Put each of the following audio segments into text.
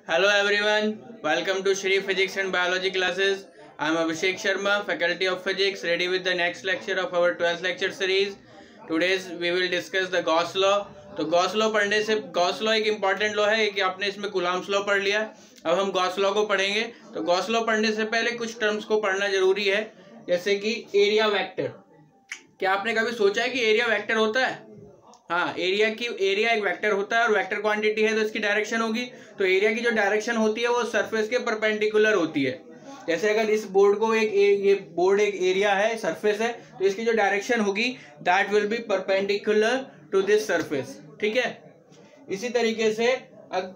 Hello everyone, welcome to Shri Physics and Biology classes. I am Abhishek Sharma, Faculty of Physics, ready with the next lecture of our 12th lecture series. Today we will discuss the Gauss law. तो Gauss law पढ़ने से Gauss law एक important law है कि आपने इसमें Coulomb's law पढ़ लिया. अब हम Gauss law को पढ़ेंगे. तो Gauss law पढ़ने से पहले कुछ terms को पढ़ना जरूरी है, जैसे कि एरिया वेक्टर. क्या आपने कभी सोचा है कि एरिया वेक्टर होता है? हाँ, एरिया एक वेक्टर होता है और वेक्टर क्वांटिटी है तो इसकी डायरेक्शन होगी. तो एरिया की जो डायरेक्शन होती है वो सरफेस के परपेंडिकुलर होती है. जैसे अगर इस बोर्ड को ये बोर्ड एक एरिया है, सरफेस है, तो इसकी जो डायरेक्शन होगी that will be perpendicular to this surface. ठीक है, इसी तरीके से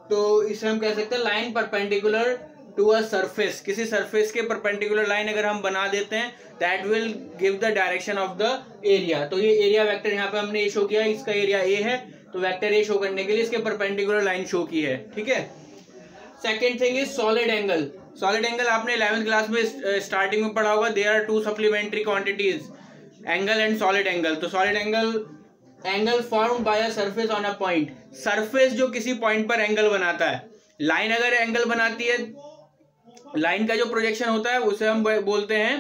तो इसे हम कह सकते हैं line perpendicular to a surface. किसी सरफेस के परपेंडिकुलर लाइन अगर हम बना देते हैं that will give the direction of the area. तो ये एरिया वेक्टर यहाँ पे हमने ये शो किया, इसका एरिया ए है तो वेक्टर ए शो करने के लिए इसके परपेंडिकुलर लाइन शो की है. ठीक है. Second thing is solid angle. Solid angle आपने 11th क्लास में स्टार्टिंग में पढ़ा होगा. There are two supplementary quantities, angle and solid angle. तो solid angle formed by a surface on a point. Surface जो किसी पॉइंट पर एंगल बनाता है. लाइन अगर एंगल बनाती है, लाइन का जो प्रोजेक्शन होता है उसे हम बोलते हैं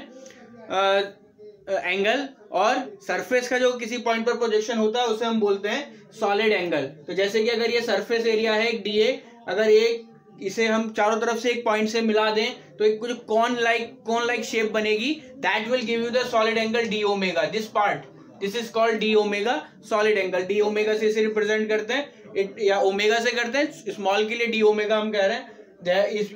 एंगल, और सरफेस का जो किसी पॉइंट पर प्रोजेक्शन होता है उसे हम बोलते हैं सॉलिड एंगल. तो जैसे कि अगर ये सरफेस एरिया है एक डीए, अगर इसे हम चारों तरफ से एक पॉइंट से मिला दें तो एक कुछ कोन लाइक शेप बनेगी. That will give you the solid angle D omega. This part, this is called D omega solid angle. D omega से इसे रिप्रेजेंट करते हैं या ओमेगा से करते हैं. स्मॉल के लिए डी ओमेगा हम कह रहे हैं.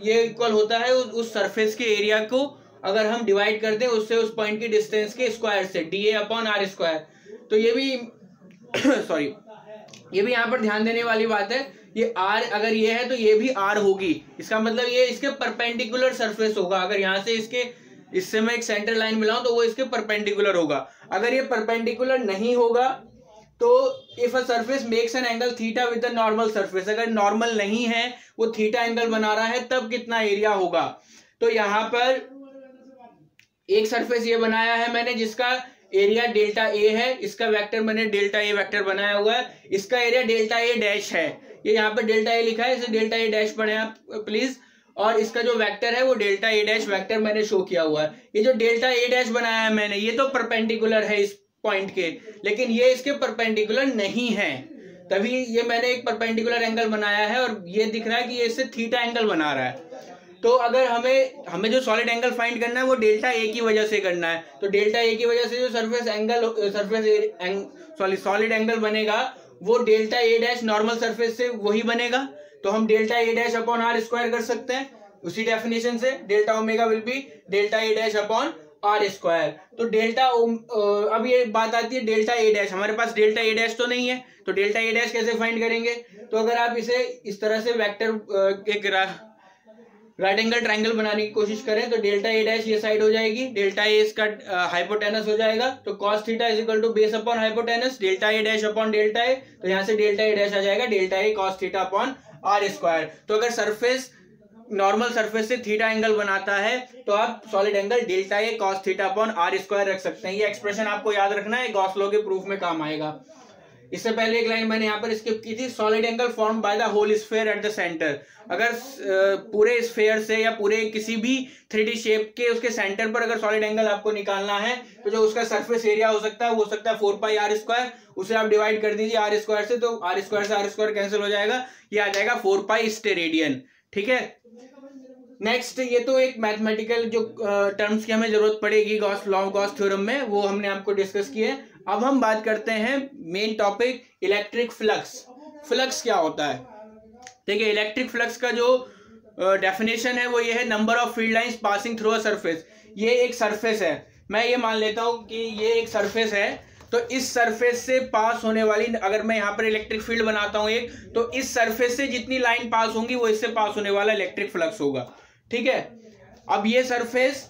ये इक्वल होता है उस सरफेस के एरिया को अगर हम डिवाइड करते हैं उससे उस पॉइंट की डिस्टेंस के स्क्वायर से, D A upon are square. तो ये भी ये भी यहाँ पर ध्यान देने वाली बात है. ये आर अगर ये है तो ये भी आर होगी. इसका मतलब ये इसके परपेंडिकुलर सरफेस होगा. अगर यहाँ से इससे मैं एक सेंटर लाइन मिलाऊं तो वो इसके परपेंडिकुलर होगा. अगर ये परपेंडिकुलर नहीं होगा तो if a surface makes an angle theta with the normal surface, अगर नॉर्मल नहीं है वो थीटा एंगल बना रहा है तब कितना एरिया होगा. तो यहां पर एक सरफेस ये बनाया है मैंने जिसका एरिया डेल्टा ए है. इसका वेक्टर मैंने डेल्टा ए वेक्टर बनाया हुआ है. इसका एरिया डेल्टा ए डैश है. ये यहाँ पर डेल्टा ए लिखा है, इसे डेल्टा ए डैश पढ़े आप प्लीज. और इसका जो वेक्टर है वो डेल्टा ए डैश वेक्टर मैंने शो किया हुआ है. ये जो डेल्टा ए डैश बनाया है मैंने, ये तो परपेंडिकुलर है इस पॉइंट के, लेकिन ये इसके परपेंडिकुलर नहीं है. तभी ये मैंने एक परपेंडिकुलर एंगल बनाया है और ये दिख रहा है कि ये इससे थीटा एंगल बना रहा है. तो अगर हमें जो सॉलिड एंगल फाइंड करना है वो डेल्टा ए की वजह से करना है. तो डेल्टा ए की वजह से जो सॉलिड एंगल बनेगा वो delta A dash normal surface से वही बनेगा. तो हम delta A dash upon are square कर सकते हैं उसी डेफिनेशन से. Delta omega will be delta A dash upon are square. तो अब ये बात आती है डेल्टा ए डैश. हमारे पास डेल्टा ए डैश तो नहीं है, तो डेल्टा ए डैश कैसे फाइंड करेंगे? तो अगर आप इसे इस तरह से वेक्टर एक राइट एंगल ट्रायंगल बनाने की कोशिश करें तो डेल्टा ए डैश ये साइड हो जाएगी, डेल्टा ए इसका हाइपोटेनस हो जाएगा. तो cos theta is equal to base upon hypotenuse delta A dash upon delta A. तो यहाँ से डेल्टा ए डैश आ जाएगा delta A cos theta upon are square. तो अगर सरफेस नॉर्मल सरफेस से थीटा एंगल बनाता है तो आप solid angle delta A cos theta upon are square रख सकते हैं. ये एक्सप्रेशन आपको याद रखना है, गॉस लॉ के प्रूफ में काम आएगा. इससे पहले एक लाइन मैंने यहाँ पर स्किप की थी. Solid angle form by the whole sphere at the centre. अगर पूरे स्फीयर से या पूरे किसी भी 3D शेप के उसके सेंटर पर अगर सॉलिड एंगल आपको निकालना है तो जो उसका सरफेस एरिया हो सकता है वो हो सकता है 4 पाई आर स्क्वायर. उसे आप डिवाइड कर दीजिए आर स्क्वायर से, तो आर स्क्वायर से आर स्क्वायर कैंसिल हो जाएगा, ये आ जाएगा 4 पाई स्टेरेडियन. ठीक है. नेक्स्ट, ये तो एक मैथमेटिकल जो टर्म्स की हमें जरूरत पड़ेगी गॉस लॉ गॉस थ्योरम में, वो हमने आपको डिस्कस किए. अब हम बात करते हैं main topic electric flux. Flux क्या होता है? देखिए, इलेक्ट्रिक फ्लक्स का जो डेफिनेशन है वो ये है number of field lines passing through a surface. ये एक सरफेस है, मैं ये मान लेता हूं कि ये एक सरफेस है. तो इस सरफेस से पास होने वाली, अगर मैं यहाँ पर इलेक्ट्रिक फील्ड बनाता हूं एक, तो इस सरफेस से जितनी लाइन पास होंगी वो इससे पास होने वाला इलेक्ट्रिक फ्लक्स होगा. ठीक है. अब ये सरफेस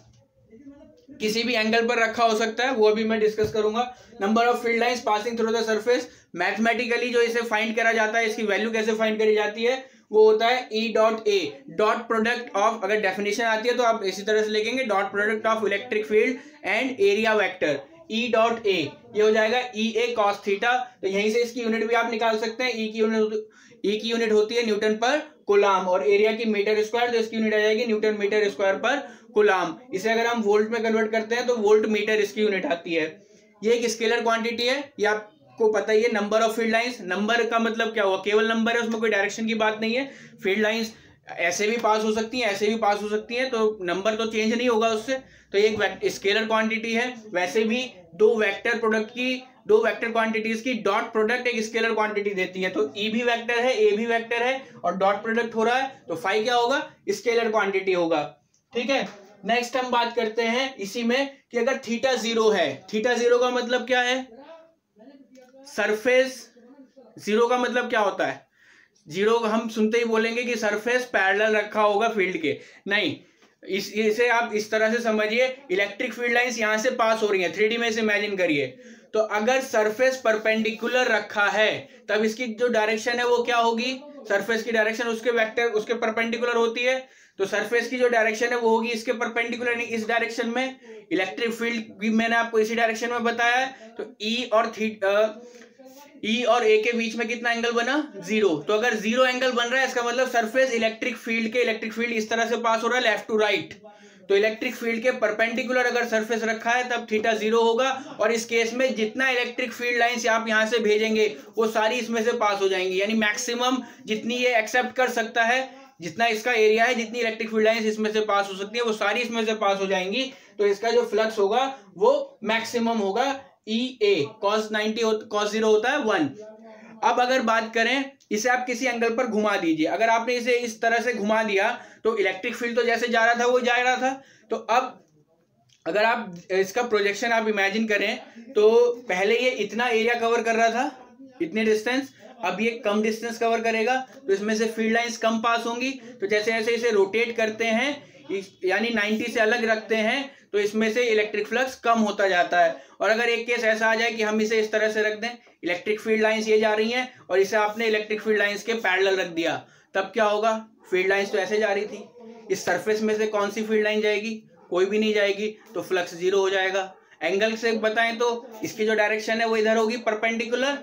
किसी भी एंगल पर रखा हो सकता है, वो अभी मैं डिस्कस करूंगा. Number of field lines passing through the surface. Mathematically जो इसे फाइंड करा जाता है, इसकी वैल्यू कैसे फाइंड करी जाती है, वो होता है E dot A, dot product of, अगर डेफिनेशन आती है तो आप इसी तरह से लिखेंगे, dot product of electric field and area vector. E dot A ये हो जाएगा ई ए कॉस थीटा. तो यहीं से इसकी यूनिट भी आप निकाल सकते हैं. ई की यूनिट ई की यूनिट होती है न्यूटन पर कूलाम और एरिया की मीटर स्क्वायर, तो इसकी यूनिट आ जाएगी न्यूटन मीटर स्क्वायर पर कूलाम। इसे अगर हम वोल्ट में कन्वर्ट करते हैं तो वोल्ट मीटर इसकी यूनिट आती है। ये एक स्केलर क्वांटिटी है, ये आपको पता ही है। Number of field lines, number का मतलब क्या हुआ, केवल नंबर है, उसमें कोई डायरेक्शन की बात नहीं है। फील्ड लाइंस ऐसे भी पास हो सकती हैं, ऐसे भी पास हो सकती हैं, तो नंबर तो चेंज नहीं होगा उससे। तो ये एक स्केलर क्वांटिटी है। वैसे भी दो वेक्टर क्वांटिटीज की डॉट प्रोडक्ट एक स्केलर क्वांटिटी देती है। तो ई भी वेक्टर है, ए भी वेक्टर है और डॉट प्रोडक्ट हो रहा है, तो फाई क्या होगा, स्केलर क्वांटिटी होगा। ठीक है, नेक्स्ट हम बात करते हैं इसी में कि अगर थीटा 0 है, थीटा 0 का मतलब क्या है, सरफेस 0 का मतलब क्या होता है, 0 हम सुनते ही बोलेंगे कि सरफेस पैरेलल रखा होगा फील्ड के, नहीं, इसे आप इस तरह से समझिए, इलेक्ट्रिक फील्ड लाइंस यहां से पास हो रही हैं, 3D में इसे इमेजिन करिए। तो अगर सरफेस परपेंडिकुलर रखा है तब इसकी जो डायरेक्शन है वो क्या होगी, सरफेस की डायरेक्शन उसके वेक्टर उसके परपेंडिकुलर होती है। तो सरफेस की जो डायरेक्शन है वो होगी इसके परपेंडिकुलर, यानी इस डायरेक्शन में। इलेक्ट्रिक फील्ड भी मैंने आपको इसी डायरेक्शन में बताया है। तो ई और ए के बीच में कितना एंगल बना, 0। तो अगर 0 एंगल बन रहा है इसका मतलब सरफेस इलेक्ट्रिक फील्ड इस तरह से पास हो रहा है, लेफ्ट टू राइट। तो इलेक्ट्रिक फील्ड के परपेंडिकुलर अगर सरफेस रखा है तब थीटा 0 होगा। और इस केस में जितना इलेक्ट्रिक फील्ड लाइंस आप यहां से भेजेंगे वो सारी इसमें से पास हो जाएंगी, यानी मैक्सिमम जितनी ये एक्सेप्ट कर सकता है, जितना इसका एरिया है, जितनी इलेक्ट्रिक फील्ड लाइंस इसमें से पास हो सकती है वो सारी इसमें से पास हो जाएंगी। तो इसका जो फ्लक्स होगा वो मैक्सिमम होगा ई ए, cos 0 होता है 1। अब अगर बात करें, इसे आप किसी एंगल पर घुमा दीजिए, अगर आपने इसे इस तरह से घुमा दिया तो इलेक्ट्रिक फील्ड तो जैसे जा रहा था वो जा रहा था। तो अब अगर आप इसका प्रोजेक्शन आप इमेजिन करें तो पहले ये इतना एरिया कवर कर रहा था, इतने डिस्टेंस, अब ये कम डिस्टेंस कवर करेगा, तो इसमें से फील्ड लाइंस कम पास होंगी। तो जैसे जैसे इसे रोटेट करते हैं, यानी 90 से अलग रखते हैं, तो इसमें से इलेक्ट्रिक फ्लक्स कम होता जाता है। और अगर एक केस ऐसा आ जाए कि हम इसे इस तरह से रख दें, इलेक्ट्रिक फील्ड लाइंस ये जा रही हैं और इसे आपने इलेक्ट्रिक फील्ड लाइंस के पैरेलल रख दिया, तब क्या होगा, फील्ड लाइंस तो ऐसे जा रही थी, इस सरफेस में से कौन सी फील्ड लाइन जाएगी, कोई भी नहीं जाएगी, तो फ्लक्स 0 हो जाएगा। एंगल से बताएं तो इसकी जो डायरेक्शन है वो इधर होगी, परपेंडिकुलर,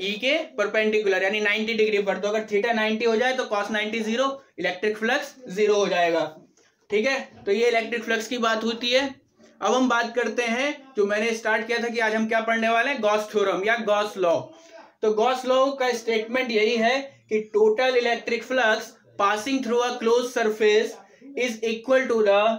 ई के परपेंडिकुलर, यानी 90 डिग्री पर। तो अगर थीटा 90 हो जाए तो cos 90 0, इलेक्ट्रिक फ्लक्स 0 हो जाएगा। ठीक है, तो ये इलेक्ट्रिक फ्लक्स की बात होती है। अब हम बात करते हैं, जो मैंने स्टार्ट किया था कि आज हम क्या पढ़ने वाले हैं, गॉस थ्योरम या गॉस लॉ। तो गॉस लॉ का स्टेटमेंट यही है कि total electric flux passing through a close surface is equal to the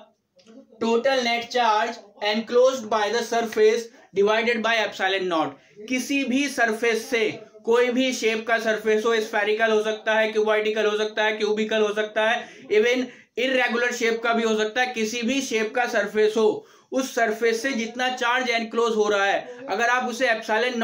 total net charge enclosed by the surface divided by epsilon naught. किसी भी सरफेस से, कोई भी शेप का सरफेस हो, स्फेरिकल हो सकता है, क्यूबॉइडिकल हो सकता है, क्यूबिकल हो सकता है, इवन इररेगुलर शेप का भी हो सकता है, किसी भी शेप का सरफेस हो, उस सरफेस से जितना चार्ज एनक्लोज हो रहा है, अगर आप उसे एप्सिलॉन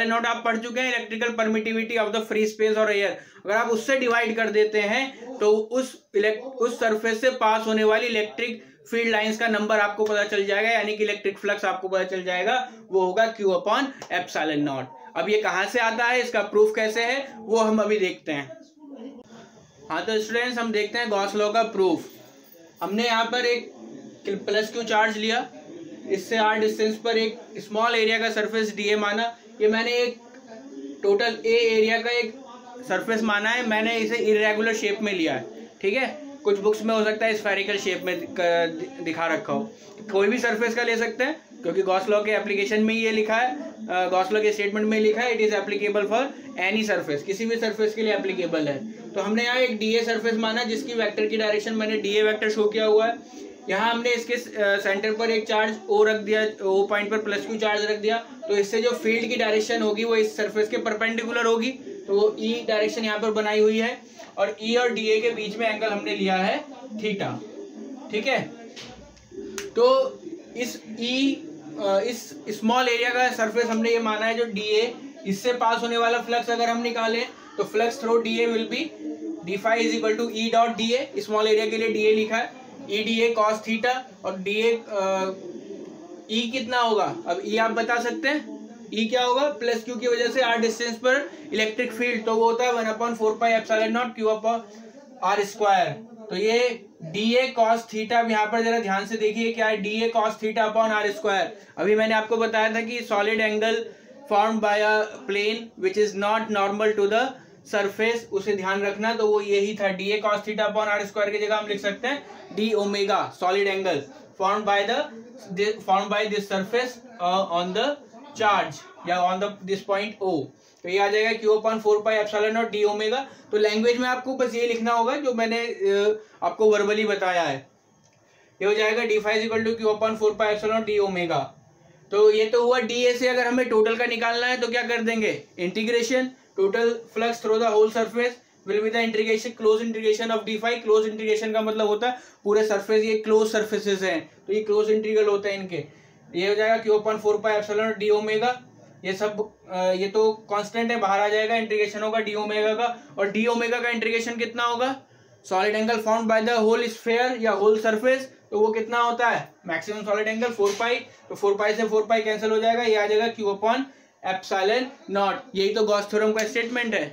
नॉट आप पढ़ चुके हैं, electrical permittivity of the free space और एयर, अगर आप उससे डिवाइड कर देते हैं तो उस सरफेस से पास होने वाली इलेक्ट्रिक फील्ड लाइंस का नंबर आपको पता चल जाएगा, यानी कि इलेक्ट्रिक फ्लक्स आपको पता चल जाएगा, वो होगा Q अपॉन एप्सिलॉन नॉट। अब ये कहां से आता है, इसका प्रूफ कैसे है, वो हम अभी देखते हैं। हाँ तो स्टूडेंट्स, हम देखते हैं गॉस लॉ का प्रूफ। हमने यहाँ पर एक प्लस क्यू चार्ज लिया, इससे r डिस्टेंस पर एक स्मॉल एरिया का सरफेस dA माना। ये मैंने एक टोटल A एरिया का एक सरफेस माना है, मैंने इसे इरेगुलर शेप में लिया है। ठीक है, कुछ बुक्स में हो सकता है स्फेरिकल शेप में दिखा रखा हो, कोई भी सरफेस का ले सकते हैं, क्योंकि गॉस लॉ के एप्लीकेशन में ये लिखा है, गॉस लॉ के स्टेटमेंट में लिखा है, it is applicable for any surface, किसी भी सरफेस के लिए एप्लीकेबल है। तो हमने यहाँ एक डीए सरफेस माना, जिसकी वेक्टर की डायरेक्शन मैंने डीए वेक्टर शो किया हुआ है। यहाँ हमने इसके सेंटर पर एक चार्ज ओ रख दिया, ओ पॉइंट पर प्लस क्यू चार्ज रख दिया, तो इससे जो फील्ड की डायरेक्शन होगी वो इस सरफेस के परपेंडिकुलर होगी, तो वो ई डायरेक्शन यहाँ पर बनाई हुई है, और ई और डीए के बीच में एंगल हमने लिया है थीटा। ठीक है, तो इस स्मॉल एरिया का सरफेस हमने ये माना है जो डीए, इससे पास होने वाला फ्लक्स अगर हम निकालें तो flux through d A will be d phi is equal to E dot d A, small area के लिए डीए लिखा है, ई डीए कॉस थीटा, और डीए ई कितना होगा, अब ई आप बता सकते हैं, ई क्या होगा, प्लस क्यू की वजह से आर डिस्टेंस पर इलेक्ट्रिक फील्ड, तो वो होता है 1/4 epsilon naught Q upon are square. तो ये डीए कॉस थीटा, अब यहाँ पर जरा ध्यान से देखिए क्या है, d A cos theta upon are square. अभी मैंने आपको बताया था कि solid angle formed by a plane which is not normal to the surface, उसे ध्यान रखना, तो वो यही था dA cos theta upon r square की जगह हम लिख सकते हैं d omega solid angle formed by this surface on the charge या on the this point O। तो ये आ जाएगा Q upon 4 pi epsilon naught d omega. तो लैंग्वेज में आपको बस ये लिखना होगा जो मैंने आपको वर्बली बताया है। ये हो जाएगा d phi equal to Q upon 4 pi epsilon naught d omega. तो ये तो हुआ dA से। अगर हमें टोटल का निकालना है तो क्या कर देंगे, integration total flux through the whole surface will be the integration close integration of d phi. Close integration का मतलब होता है पूरे सरफेस, ये क्लोज सरफेसेस हैं तो ये क्लोज इंटीग्रल होते हैं इनके। ये हो जाएगा Q upon 4 pi epsilon d omega. ये सब ये तो कांस्टेंट है, बाहर आ जाएगा, इंटीग्रेशन होगा d ओमेगा का। और d ओमेगा का इंटीग्रेशन कितना होगा, solid angle formed by the whole sphere या होल सरफेस, तो वो कितना होता है मैक्सिमम सॉलिड एंगल 4 पाई। तो 4 पाई से 4 पाई कैंसिल हो जाएगा, ये आ जाएगा Q अपॉन एप्सिलॉन नॉट। यही तो गॉस थ्योरम का स्टेटमेंट है।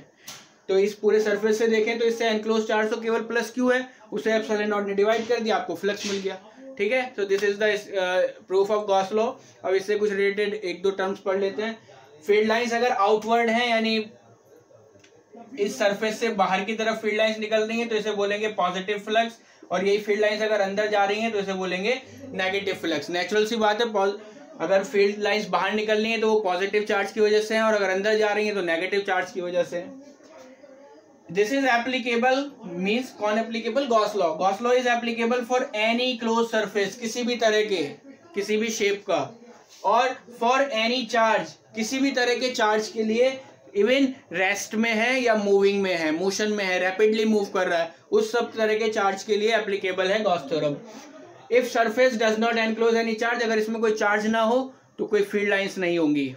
तो इस पूरे सरफेस से देखें तो इससे एनक्लोज चार्ज तो केवल प्लस Q है, उसे एप्सिलॉन नॉट ने डिवाइड कर दिया, आपको फ्लक्स मिल गया। ठीक है, तो this is the proof of Gauss law. अब इससे कुछ रिलेटेड एक दो टर्म्स पढ़ लेते हैं। फील्ड लाइंस अगर आउटवर्ड है यानी इस सरफेस से बाहर की तरफ फील्ड लाइंस निकल रही हैं तो इसे बोलेंगे पॉजिटिव फ्लक्स, और यही फील्ड लाइंस अगर अंदर जा रही हैं तो इसे बोलेंगे नेगेटिव फ्लक्स। नेचुरल सी बात है, अगर फील्ड लाइंस बाहर निकल रही हैं तो वो पॉजिटिव चार्ज की वजह से हैं, और अगर अंदर जा रही हैं तो नेगेटिव चार्ज की वजह से। दिस इज एप्लीकेबल मीन्स कौन applicable, Gauss law. Gauss law is applicable for any close surface, किसी भी तरह के, किसी भी शेप का, और फॉर एनी चार्ज, किसी भी तरह के चार्ज के लिए, इवन रेस्ट में है या मूविंग में है, मोशन में है, रैपिडली मूव कर रहा है, उस सब तरह के चार्ज के लिए एप्लीकेबल है Gauss theorem. If surface does not enclose any charge, अगर इसमें कोई चार्ज ना हो तो कोई फील्ड लाइंस नहीं होंगी,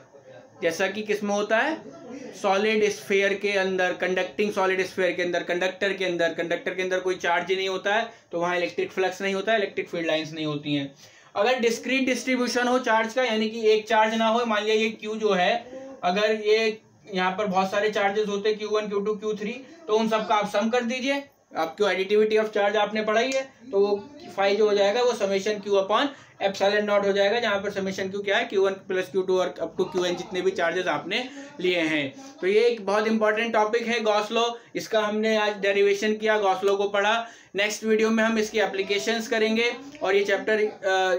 जैसा कि किसमें होता है, सॉलिड स्फीयर के अंदर, कंडक्टिंग सॉलिड स्फीयर के अंदर, कंडक्टर के अंदर कोई चार्ज ही नहीं होता है तो वहां इलेक्ट्रिक फ्लक्स नहीं होता है, इलेक्ट्रिक फील्ड लाइंस नहीं होती हैं। अगर डिस्क्रीट डिस्ट्रीब्यूशन हो चार्ज का, यानी कि एक चार्ज ना हो, मान लिया ये Q जो है, अगर ये यहाँ पर बहुत सारे चार्जेस होते हैं Q1 Q2 Q3, तो उन सबका आप सम कर दीजिए, आपको एडिटिविटी ऑफ चार्ज आपने पढ़ाई है, तो वो फाई जो हो जाएगा वो summation Q upon epsilon not हो जाएगा, जहां पर समेशन Q क्या है, Q1 प्लस Q2 और अप टू Qn जितने भी चार्जेस आपने लिए हैं। तो ये एक बहुत इंपॉर्टेंट टॉपिक है गॉस लॉ, इसका हमने आज डेरिवेशन किया, गॉस लॉ को पढ़ा। नेक्स्ट वीडियो में हम इसकी एप्लीकेशंस करेंगे और ये चैप्टर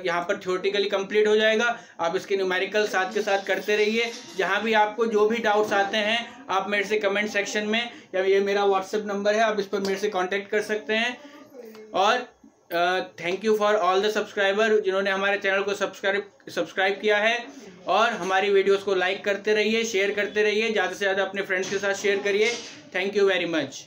यहाँ पर थ्योरेटिकली कंप्लीट हो जाएगा। आप इसके न्यूमेरिकल साथ के साथ करते रहिए। जहाँ भी आपको जो भी डाउट्स आते हैं आप मेरे से कमेंट सेक्शन में, या ये मेरा व्हाट्सएप नंबर है, आप इस पर मेरे से कॉन्टेक्ट कर सकते हैं। और thank you for all the subscriber जिन्होंने हमारे चैनल को सब्सक्राइब किया है, और हमारी वीडियोस को लाइक करते रहिए, शेयर करते रहिए, ज़्यादा से ज़्यादा अपने फ्रेंड्स के साथ शेयर करिए। Thank you very much.